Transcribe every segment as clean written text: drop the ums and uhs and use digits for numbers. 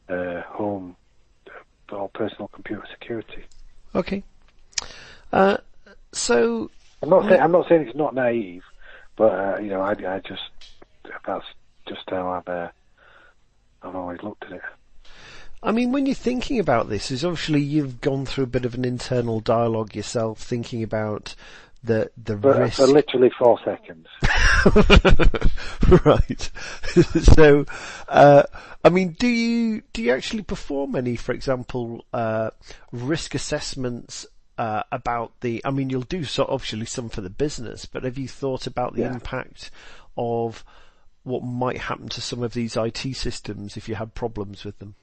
home or personal computer security. Okay. So I'm not saying it's not naive, but I just that's just how I've always looked at it. I mean, when you're thinking about this, is obviously you've gone through a bit of an internal dialogue yourself, thinking about the risk. For literally 4 seconds. Right. So, I mean, do you actually perform any, for example, risk assessments about I mean, you'll do obviously some for the business, but have you thought about the impact of what might happen to some of these IT systems if you had problems with them?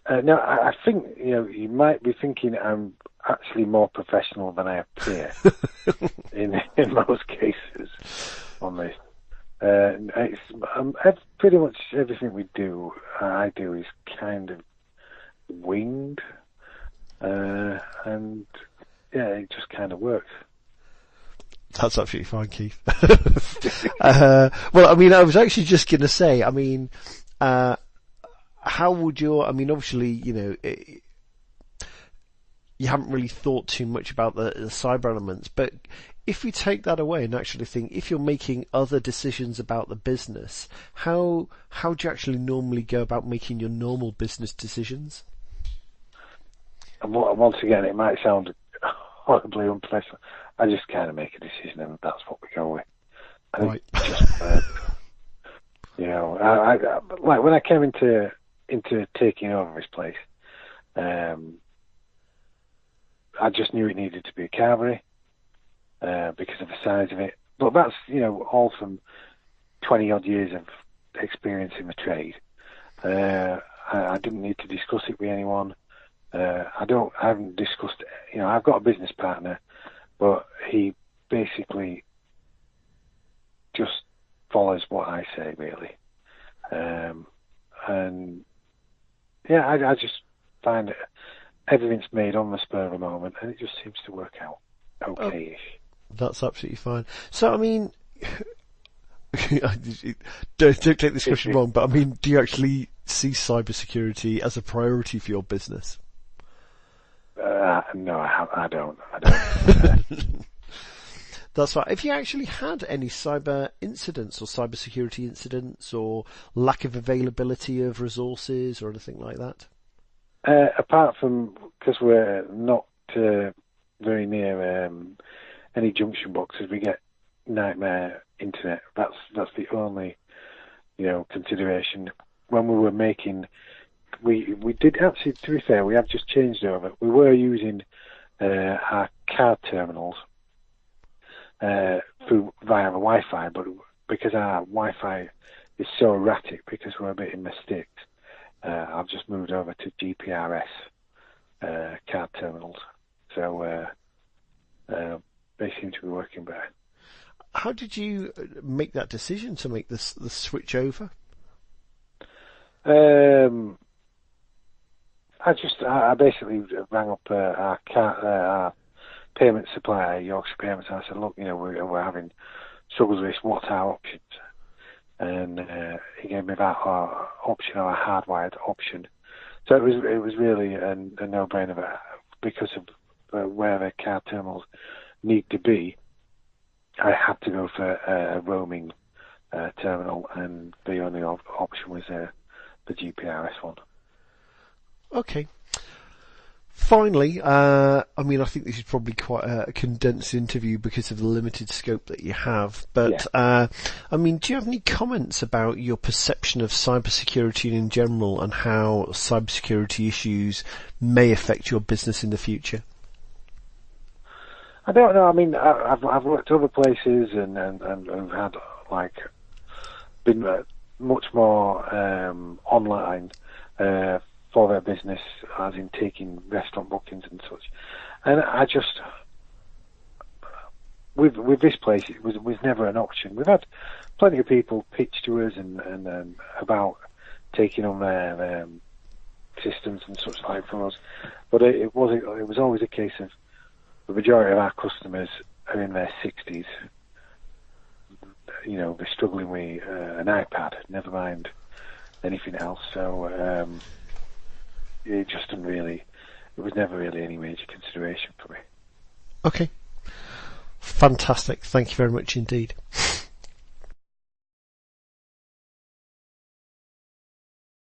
No, I think, you might be thinking I'm actually more professional than I appear in most cases on this. Pretty much everything I do is kind of winged, and it just kind of works. That's absolutely fine, Keith. Well, I mean, I was actually just going to say, I mean, how would obviously, you haven't really thought too much about the cyber elements, but if we take that away and actually think, if you're making other decisions about the business, how do you actually normally go about making your normal business decisions? And once again, it might sound horribly unprofessional. I just kind of make a decision, and that's what we go with. Right. Like when I came into taking over this place, I just knew it needed to be a carvery because of the size of it. But that's all from 20 odd years of experience in the trade. I didn't need to discuss it with anyone. I haven't discussed. I've got a business partner, but he basically just follows what I say, really. I just find that everything's made on the spur of the moment, and it just seems to work out okay-ish. That's absolutely fine. So, I mean, don't take this question wrong, but I mean, do you actually see cybersecurity as a priority for your business? No, I don't. That's right. Have you actually had any cyber incidents or cybersecurity incidents or lack of availability of resources or anything like that? Apart from, because we're not very near any junction boxes, we get nightmare internet. That's the only consideration. When we were making, we did actually, to be fair, we have just changed over. We were using our card terminals via the Wi-Fi, but because our Wi-Fi is so erratic, because we're a bit in the sticks, I've just moved over to GPRS card terminals. So they seem to be working better. How did you make that decision to make the switch over? I basically rang up our payment supplier, Yorkshire Payments, and I said, look, we're having struggles with this. What's our options? And he gave me that option, or a hardwired option. So it was really a no-brainer because of where the card terminals need to be. I had to go for a roaming terminal, and the only option was the GPRS one. Okay. Finally, I think this is probably quite a condensed interview because of the limited scope that you have. But, yeah. do you have any comments about your perception of cybersecurity in general and how cybersecurity issues may affect your business in the future? I don't know. I mean, I've worked other places and had been much more online for their business, as in taking restaurant bookings and such. And I just, with this place, it was never an option. We've had plenty of people pitch to us and about taking on their systems and such like for us, but it was always a case of the majority of our customers are in their 60s. They're struggling with an iPad, never mind anything else. So it just didn't really. It was never really any major consideration for me. Okay. Fantastic. Thank you very much indeed.